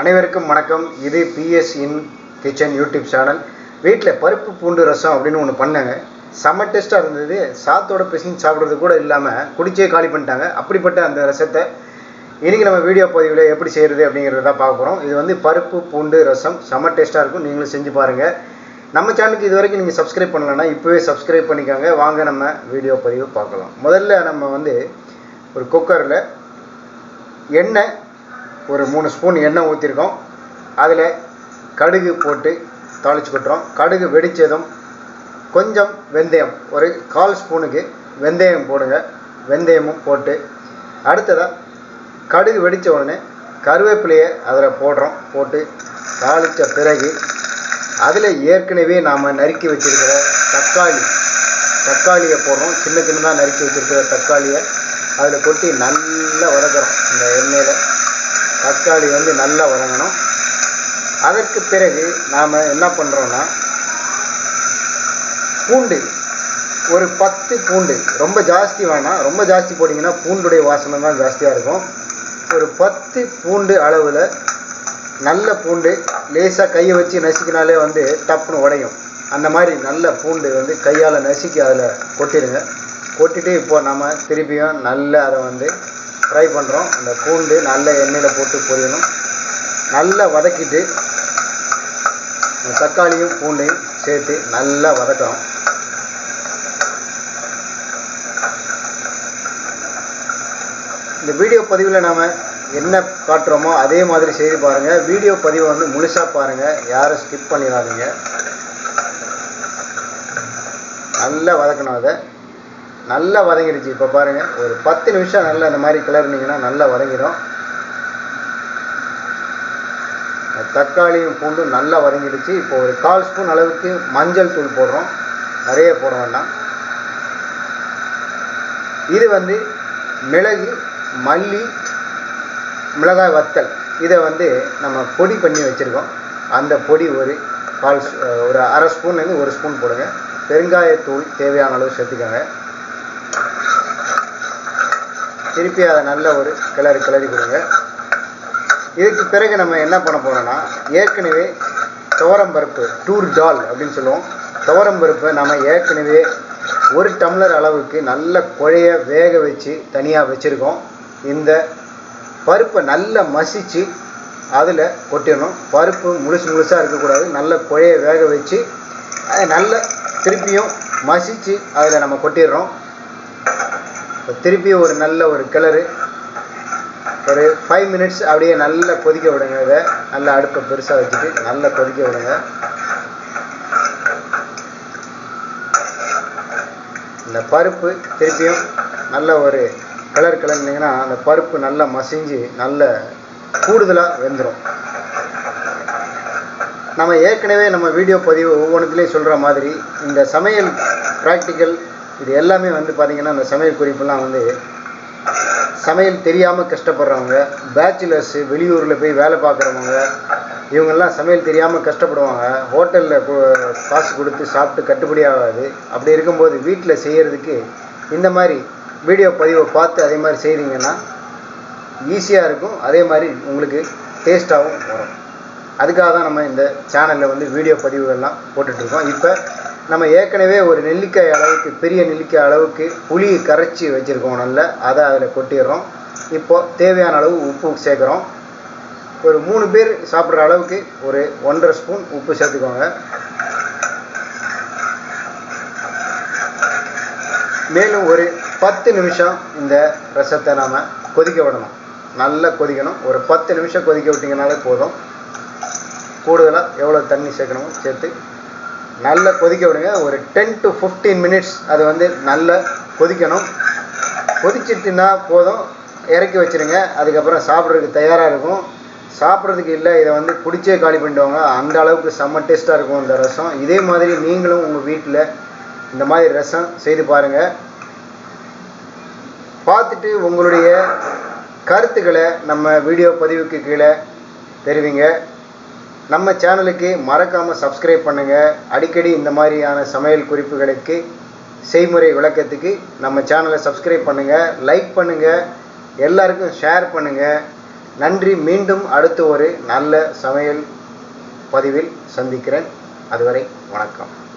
அனைவருக்கும் வணக்கம். இது பிஎஸ் இன் கிச்சன் யூடியூப் சேனல். வீட்டில் பருப்பு பூண்டு ரசம் அப்படின்னு ஒன்று பண்ணாங்க. செம்ம டேஸ்ட்டாக இருந்தது. சாத்தோட பிசைஞ்சு சாப்பிட்றது கூட இல்லாமல் குடிச்சே காலி பண்ணிட்டாங்க. அப்படிப்பட்ட அந்த ரசத்தை இன்றைக்கி நம்ம வீடியோ பதிவில் எப்படி செய்கிறது அப்படிங்கிறத தான் பார்க்க போகிறோம். இது வந்து பருப்பு பூண்டு ரசம் செம்ம டேஸ்ட்டாக இருக்கும். நீங்களும் செஞ்சு பாருங்கள். நம்ம சேனலுக்கு இது வரைக்கும் நீங்கள் சப்ஸ்கிரைப் பண்ணலன்னா இப்போவே சப்ஸ்கிரைப் பண்ணிக்கோங்க. வாங்க நம்ம வீடியோ பதிவு பார்க்கலாம். முதல்ல நம்ம வந்து ஒரு குக்கரில் எண்ணெய் ஒரு 3 ஸ்பூன் எண்ணெய் ஊற்றிருக்கோம். அதில் கடுகு போட்டு தாளித்து கொட்டுறோம். கடுகு வெடித்ததும் கொஞ்சம் வெந்தயம், ஒரு 1/4 ஸ்பூனுக்கு வெந்தயம் போடுங்க. வெந்தயமும் போட்டு அடுத்ததாக கடுகு வெடித்த உடனே கருவேப்பிலையை அதில் போடுறோம். போட்டு தாளித்த பிறகு அதில் ஏற்கனவே நாம் நறுக்கி வச்சுருக்கிற தக்காளியை போடுறோம். சின்ன சின்னதாக நறுக்கி வச்சுருக்கிற தக்காளியை அதில் கொட்டி நல்லா வதக்குறோம். இந்த எண்ணெயில் தக்காளி வந்து நல்லா வதங்கணும். அதற்கு பிறகு நாம் என்ன பண்ணுறோன்னா பூண்டு ஒரு 10 பூண்டு, ரொம்ப ஜாஸ்தி வேணாம். ரொம்ப ஜாஸ்தி போட்டிங்கன்னா பூண்டுடைய வாசனை தான் ஜாஸ்தியாக இருக்கும். ஒரு 10 பூண்டு அளவில் நல்ல பூண்டு, லேசாக கையை வச்சு நசுக்கினாலே வந்து டப்புன்னு உடையும். அந்த மாதிரி நல்ல பூண்டு வந்து கையால் நசுக்கி அதில் கொட்டிடுங்க. கொட்டிட்டு இப்போது நம்ம திருப்பியும் நல்லா அதை வந்து ஃப்ரை பண்ணுறோம். அந்த பூண்டு நல்ல எண்ணெயில் போட்டு பொரியணும். நல்லா வதக்கிட்டு தக்காளியும் பூண்டையும் சேர்த்து நல்லா வதக்கிறோம். இந்த வீடியோ பதிவில் நாம் என்ன காட்டுறோமோ அதே மாதிரி செய்து பாருங்கள். வீடியோ பதிவை வந்து முழுசாக பாருங்கள், யாரும் ஸ்கிப் பண்ணிடாதீங்க. நல்லா வதக்கணும். அதை நல்லா வதங்கிடுச்சு. இப்போ பாருங்கள், ஒரு 10 நிமிஷம் நல்லா இந்த மாதிரி கிளறினீங்கன்னா நல்லா வதங்கிடும். தக்காளியும் பூண்டும் நல்லா வதங்கிடுச்சு. இப்போ ஒரு 1/4 ஸ்பூன் அளவுக்கு மஞ்சள் தூள் போடுறோம். நிறைய போட வேண்டாம். இது வந்து மிளகு, மல்லி, மிளகாய் வத்தல், இதை வந்து நம்ம பொடி பண்ணி வச்சுருக்கோம். அந்த பொடி ஒரு 1/2 ஸ்பூன்லேருந்து 1 ஸ்பூன் போடுங்க. பெருங்காயத்தூள் தேவையான அளவு சேர்த்துக்கோங்க. திருப்பி அதை நல்ல ஒரு கிளறி கொடுங்க. இதுக்கு பிறகு நம்ம என்ன பண்ண போகிறோன்னா, ஏற்கனவே துவரம்பருப்பு, டூர் டால் அப்படின்னு சொல்லுவோம். துவரம்பருப்பை நம்ம ஏற்கனவே 1 டம்ளர் அளவுக்கு நல்ல குழைய வேக வச்சு தனியாக வச்சுருக்கோம். இந்த பருப்பை நல்லா மசித்து அதில் கொட்டிடணும். பருப்பு முழுசாக இருக்கக்கூடாது. நல்ல குழைய வேக வச்சு அதை நல்ல திருப்பியும் மசித்து அதில் நம்ம கொட்டிடுறோம். திருப்பி ஒரு நல்ல ஒரு கிளறு, ஒரு 5 மினிட்ஸ் அப்படியே நல்லா கொதிக்க விடுங்க. இதை நல்லா அடுப்பை பெருசாக வச்சுட்டு நல்லா கொதிக்க விடுங்க. இந்த பருப்பு திருப்பியும் நல்ல ஒரு கிளறினீங்கன்னா அந்த பருப்பு நல்லா மசிஞ்சு நல்ல கூடுதலாக வெந்துடும். நம்ம ஏற்கனவே நம்ம வீடியோ பதிவு ஒவ்வொன்றுத்துலேயும் சொல்கிற மாதிரி இந்த சமையல் ப்ராக்டிக்கல் இது எல்லாமே வந்து பார்த்திங்கன்னா, அந்த சமையல் குறிப்பெல்லாம் வந்து சமையல் தெரியாமல் கஷ்டப்படுறவங்க, பேச்சுலர்ஸு, வெளியூரில் போய் வேலை பார்க்குறவங்க, இவங்கெல்லாம் சமையல் தெரியாமல் கஷ்டப்படுவாங்க. ஹோட்டலில் காசு கொடுத்து சாப்பிட்டு கட்டுப்படி ஆகாது. அப்படி இருக்கும்போது வீட்டில் செய்கிறதுக்கு இந்த மாதிரி வீடியோ பதிவை பார்த்து அதே மாதிரி செய்கிறீங்கன்னா ஈஸியாக இருக்கும். அதே மாதிரி உங்களுக்கு டேஸ்ட்டாகவும் வரும். அதுக்காக தான் நம்ம இந்த சேனலில் வந்து வீடியோ பதிவுகள்லாம் போட்டுட்ருக்கோம். இப்போ நம்ம ஏற்கனவே ஒரு நெல்லிக்காய் அளவுக்கு, பெரிய நெல்லிக்காய் அளவுக்கு புளியை கரைச்சி வச்சுருக்கோம். நல்லா அதை அதில் கொட்டிடுறோம். இப்போது தேவையான அளவு உப்பு சேர்க்குறோம். ஒரு 3 பேர் சாப்பிட்ற அளவுக்கு ஒரு 1.5 ஸ்பூன் உப்பு சேர்த்துக்கோங்க. மேலும் ஒரு 10 நிமிஷம் இந்த ரசத்தை நாம் கொதிக்க விடணும். நல்லா கொதிக்கணும். ஒரு 10 நிமிஷம் கொதிக்க விட்டிங்கனாலே போதும். கூடுதலாக எவ்வளோ தண்ணி சேர்க்கணுமோ சேர்த்து நல்லா கொதிக்க விடுங்க. ஒரு 10 to 15 மினிட்ஸ் அது வந்து நல்லா கொதிக்கணும். கொதிச்சிட்டுனா போதும், இறக்கி வச்சுருங்க. அதுக்கப்புறம் சாப்பிட்றதுக்கு தயாராக இருக்கும். சாப்பிட்றதுக்கு இல்லை, இதை வந்து குடிச்சே காலி பண்ணிடுவாங்க. அந்த அளவுக்கு செம்ம டேஸ்ட்டாக இருக்கும் இந்த ரசம். இதே மாதிரி நீங்களும் உங்கள் வீட்டில் இந்த மாதிரி ரசம் செய்து பாருங்கள். பார்த்துட்டு உங்களுடைய கருத்துக்களை நம்ம வீடியோ பதிவுக்கு கீழே தெரிவிங்க. நம்ம சேனலுக்கு மறக்காமல் சப்ஸ்கிரைப் பண்ணுங்கள். அடிக்கடி இந்த மாதிரியான சமையல் குறிப்புகளுக்கு, செய்முறை விளக்கத்துக்கு நம்ம சேனலை சப்ஸ்கிரைப் பண்ணுங்கள், லைக் பண்ணுங்கள், எல்லாருக்கும் ஷேர் பண்ணுங்கள். நன்றி. மீண்டும் அடுத்து ஒரு நல்ல சமையல் பதிவில் சந்திக்கிறேன். அதுவரை வணக்கம்.